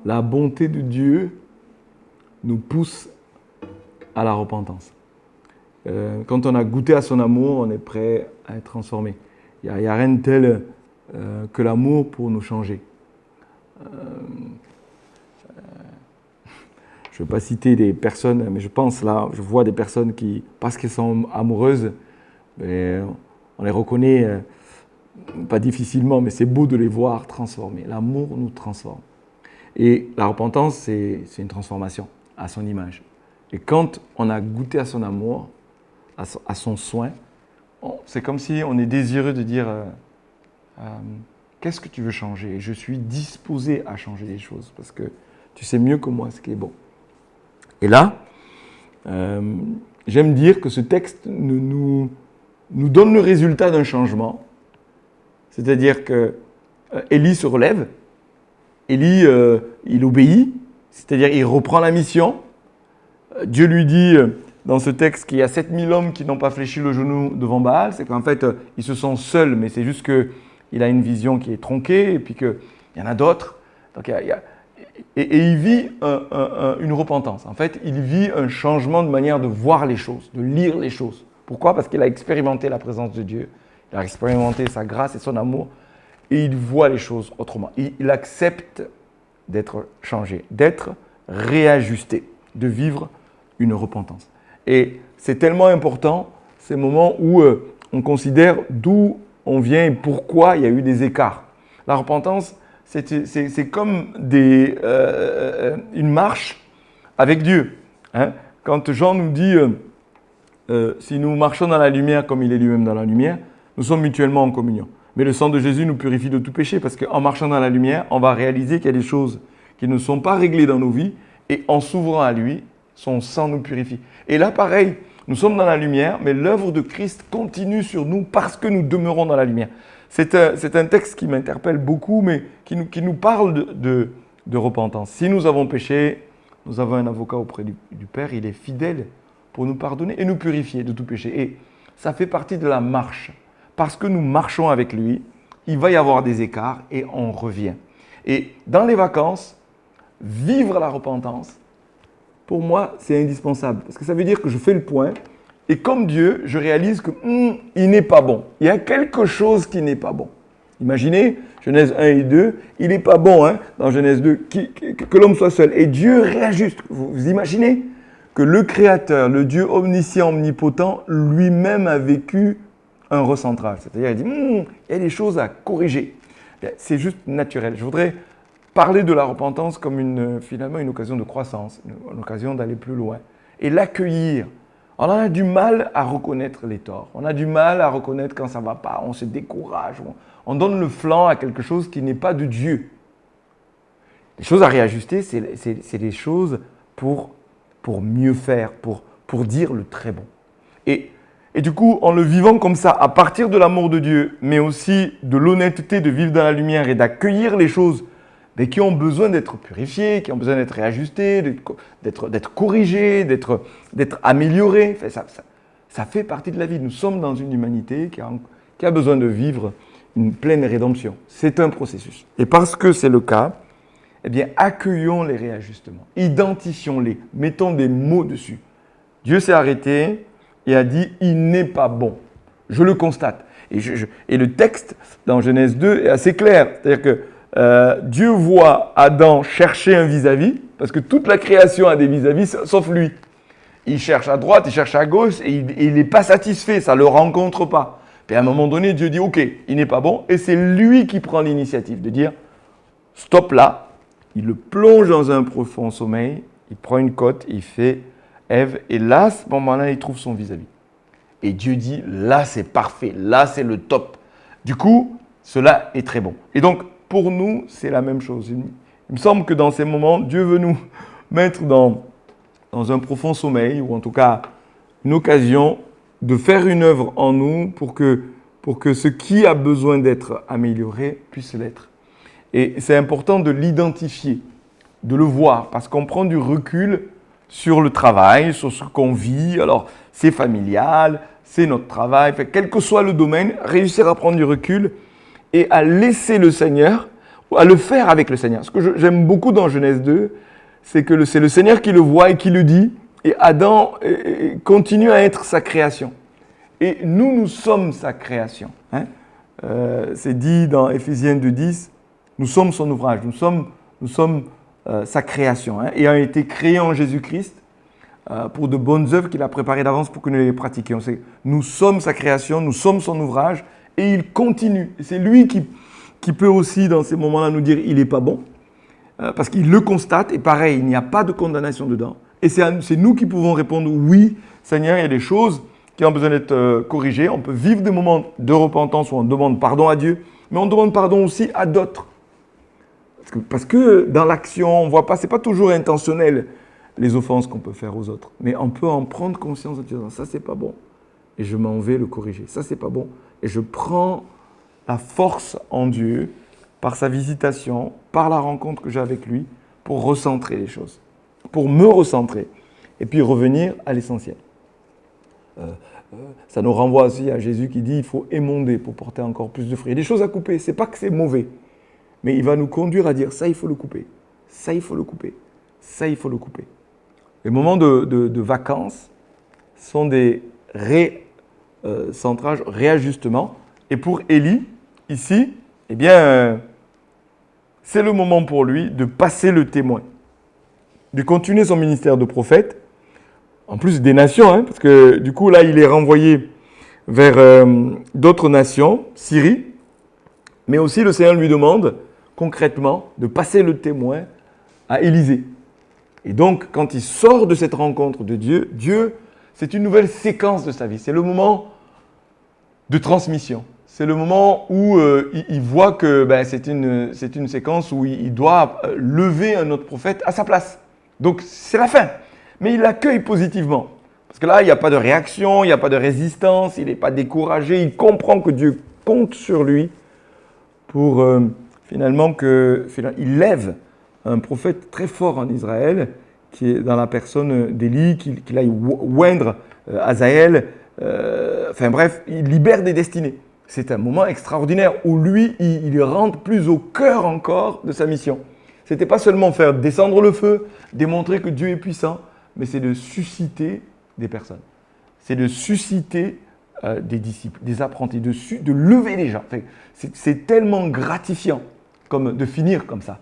la bonté de Dieu nous pousse à la repentance. Quand on a goûté à son amour, on est prêt à être transformé. Il n'y a rien de tel que l'amour pour nous changer. Je ne vais pas citer des personnes, mais je pense là, je vois des personnes qui, parce qu'elles sont amoureuses, on les reconnaît pas difficilement, mais c'est beau de les voir transformés. L'amour nous transforme. Et la repentance, c'est une transformation à son image. Et quand on a goûté à son amour, à son soin, c'est comme si on est désireux de dire qu'est-ce que tu veux changer? Et je suis disposé à changer les choses parce que tu sais mieux que moi ce qui est bon. Et là, j'aime dire que ce texte nous donne le résultat d'un changement. C'est-à-dire que Élie se relève, Élie, il obéit, c'est-à-dire il reprend la mission. Dieu lui dit dans ce texte qu'il y a 7000 hommes qui n'ont pas fléchi le genou devant Baal. C'est qu'en fait, ils se sentent seuls, mais c'est juste qu'il a une vision qui est tronquée et puis qu'il y en a d'autres. Donc, et il vit une repentance. En fait, il vit un changement de manière de voir les choses, de lire les choses. Pourquoi? Parce qu'il a expérimenté la présence de Dieu, il a expérimenté sa grâce et son amour, et il voit les choses autrement. Il accepte d'être changé, d'être réajusté, de vivre une repentance. Et c'est tellement important, ces moments où on considère d'où on vient et pourquoi il y a eu des écarts. La repentance, c'est comme une marche avec Dieu. Hein? Quand Jean nous dit si nous marchons dans la lumière comme il est lui-même dans la lumière, nous sommes mutuellement en communion. Mais le sang de Jésus nous purifie de tout péché parce qu'en marchant dans la lumière, on va réaliser qu'il y a des choses qui ne sont pas réglées dans nos vies et en s'ouvrant à lui, son sang nous purifie. Et là, pareil, nous sommes dans la lumière, mais l'œuvre de Christ continue sur nous parce que nous demeurons dans la lumière. C'est un texte qui m'interpelle beaucoup, mais qui nous parle de repentance. Si nous avons péché, nous avons un avocat auprès du Père, il est fidèle pour nous pardonner et nous purifier de tout péché. Et ça fait partie de la marche. Parce que nous marchons avec lui, il va y avoir des écarts et on revient. Et dans les vacances, vivre la repentance, pour moi, c'est indispensable. Parce que ça veut dire que je fais le point et comme Dieu, je réalise que il n'est pas bon. Il y a quelque chose qui n'est pas bon. Imaginez, Genèse 1 et 2, il n'est pas bon dans Genèse 2 que l'homme soit seul. Et Dieu réajuste. Vous imaginez que le Créateur, le Dieu omniscient, omnipotent, lui-même a vécu un recentrage. C'est-à-dire, il dit, il y a des choses à corriger. C'est juste naturel. Je voudrais parler de la repentance comme finalement une occasion de croissance, une occasion d'aller plus loin. Et l'accueillir. On a du mal à reconnaître les torts. On a du mal à reconnaître quand ça ne va pas. On se décourage. On donne le flanc à quelque chose qui n'est pas de Dieu. Les choses à réajuster, c'est des choses pour mieux faire, pour dire le très bon. Et du coup, en le vivant comme ça, à partir de l'amour de Dieu, mais aussi de l'honnêteté de vivre dans la lumière et d'accueillir les choses mais qui ont besoin d'être purifiées, qui ont besoin d'être réajustées, d'être corrigées, d'être améliorées. Enfin, ça fait partie de la vie. Nous sommes dans une humanité qui a besoin de vivre une pleine rédemption. C'est un processus. Et parce que c'est le cas, eh bien, accueillons les réajustements, identifions-les, mettons des mots dessus. Dieu s'est arrêté et a dit « il n'est pas bon ». Je le constate. Et le texte dans Genèse 2 est assez clair. C'est-à-dire que Dieu voit Adam chercher un vis-à-vis, parce que toute la création a des vis-à-vis, sauf lui. Il cherche à droite, il cherche à gauche, et il n'est pas satisfait, ça ne le rencontre pas. Puis à un moment donné, Dieu dit « ok, il n'est pas bon », et c'est lui qui prend l'initiative de dire « stop là ». Il le plonge dans un profond sommeil, il prend une côte, il fait Ève, et là, à ce moment-là, il trouve son vis-à-vis. Et Dieu dit, là, c'est parfait, là, c'est le top. Du coup, cela est très bon. Et donc, pour nous, c'est la même chose. Il me semble que dans ces moments, Dieu veut nous mettre dans un profond sommeil, ou en tout cas, une occasion de faire une œuvre en nous pour que ce qui a besoin d'être amélioré puisse l'être. Et c'est important de l'identifier, de le voir, parce qu'on prend du recul sur le travail, sur ce qu'on vit. Alors, c'est familial, c'est notre travail. Quel que soit le domaine, réussir à prendre du recul et à laisser le Seigneur à le faire avec le Seigneur. Ce que j'aime beaucoup dans Genèse 2, c'est que c'est le Seigneur qui le voit et qui le dit, et Adam continue à être sa création. Et nous sommes sa création. Hein. C'est dit dans Éphésiens 2,10, nous sommes son ouvrage, nous sommes sa création, hein, ayant été créés en Jésus-Christ pour de bonnes œuvres qu'il a préparées d'avance pour que nous les pratiquions. Nous sommes sa création, nous sommes son ouvrage, et il continue. Et c'est lui qui peut aussi, dans ces moments-là, nous dire il n'est pas bon, parce qu'il le constate, et pareil, il n'y a pas de condamnation dedans. Et c'est nous qui pouvons répondre oui, Seigneur, il y a des choses qui ont besoin d'être corrigées. On peut vivre des moments de repentance où on demande pardon à Dieu, mais on demande pardon aussi à d'autres. Parce que dans l'action, on ne voit pas, ce n'est pas toujours intentionnel les offenses qu'on peut faire aux autres. Mais on peut en prendre conscience en disant ça, c'est pas bon, et je m'en vais le corriger. Ça, c'est pas bon, et je prends la force en Dieu, par sa visitation, par la rencontre que j'ai avec lui, pour recentrer les choses, pour me recentrer, et puis revenir à l'essentiel. Ça nous renvoie aussi à Jésus qui dit il faut émonder pour porter encore plus de fruits. Il y a des choses à couper, ce n'est pas que c'est mauvais, mais il va nous conduire à dire ça il faut le couper, ça il faut le couper, ça il faut le couper. Les moments de vacances sont des récentrages, réajustements. Et pour Élie, ici, eh bien, c'est le moment pour lui de passer le témoin, de continuer son ministère de prophète, en plus des nations, hein, parce que du coup, là, il est renvoyé vers d'autres nations, Syrie, mais aussi le Seigneur lui demande concrètement de passer le témoin à Élisée. Et donc, quand il sort de cette rencontre de Dieu, c'est une nouvelle séquence de sa vie. C'est le moment de transmission. C'est le moment où il voit que c'est une séquence où il doit lever un autre prophète à sa place. Donc, c'est la fin. Mais il l'accueille positivement. Parce que là, il n'y a pas de réaction, il n'y a pas de résistance, il n'est pas découragé. Il comprend que Dieu compte sur lui pour finalement il lève un prophète très fort en Israël, qui est dans la personne d'Élie, qu'il aille oindre Hazaël. Enfin bref, il libère des destinées. C'est un moment extraordinaire où lui, il rentre plus au cœur encore de sa mission. Ce n'était pas seulement faire descendre le feu, démontrer que Dieu est puissant, mais c'est de susciter des personnes. C'est de susciter des disciples, des apprentis, de lever les gens. Enfin, c'est tellement gratifiant de finir comme ça.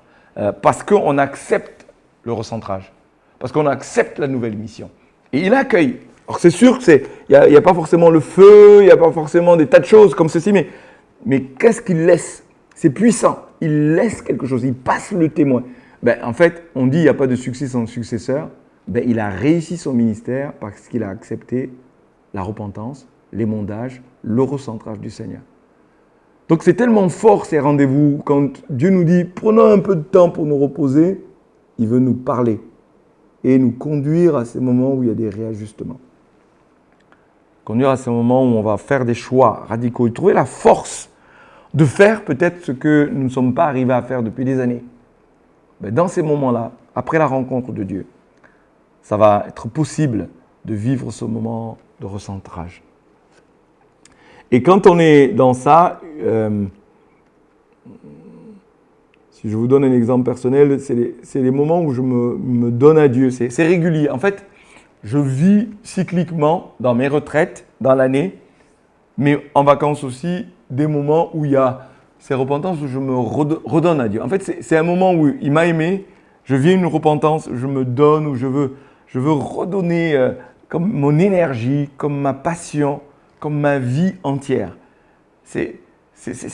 Parce qu'on accepte le recentrage, parce qu'on accepte la nouvelle mission. Et il accueille. Alors c'est sûr qu'il n'y a pas forcément le feu, il n'y a pas forcément des tas de choses comme ceci, mais qu'est-ce qu'il laisse? C'est puissant, il laisse quelque chose, il passe le témoin. En fait, on dit qu'il n'y a pas de succès sans successeur. Il a réussi son ministère parce qu'il a accepté la repentance, l'émondage, le recentrage du Seigneur. Donc c'est tellement fort ces rendez-vous, quand Dieu nous dit « prenons un peu de temps pour nous reposer », il veut nous parler et nous conduire à ces moments où il y a des réajustements. Conduire à ces moments où on va faire des choix radicaux et trouver la force de faire peut-être ce que nous ne sommes pas arrivés à faire depuis des années. Dans ces moments-là, après la rencontre de Dieu, ça va être possible de vivre ce moment de recentrage. Et quand on est dans ça, si je vous donne un exemple personnel, c'est les moments où je me donne à Dieu. C'est régulier. En fait, je vis cycliquement dans mes retraites, dans l'année, mais en vacances aussi, des moments où il y a ces repentances où je me redonne à Dieu. En fait, c'est un moment où il m'a aimé, je vis une repentance, je me donne, où je veux redonner comme mon énergie, comme ma passion, comme ma vie entière. C'est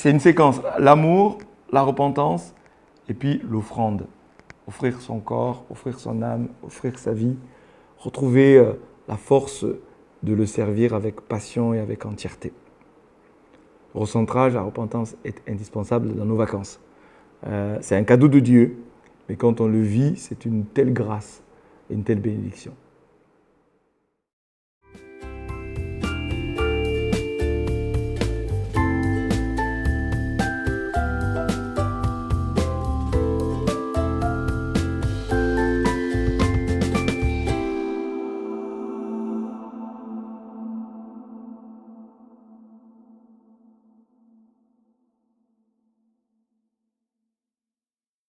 une séquence. L'amour, la repentance, et puis l'offrande. Offrir son corps, offrir son âme, offrir sa vie. Retrouver la force de le servir avec passion et avec entièreté. Le recentrage, la repentance est indispensable dans nos vacances. C'est un cadeau de Dieu, mais quand on le vit, c'est une telle grâce et une telle bénédiction.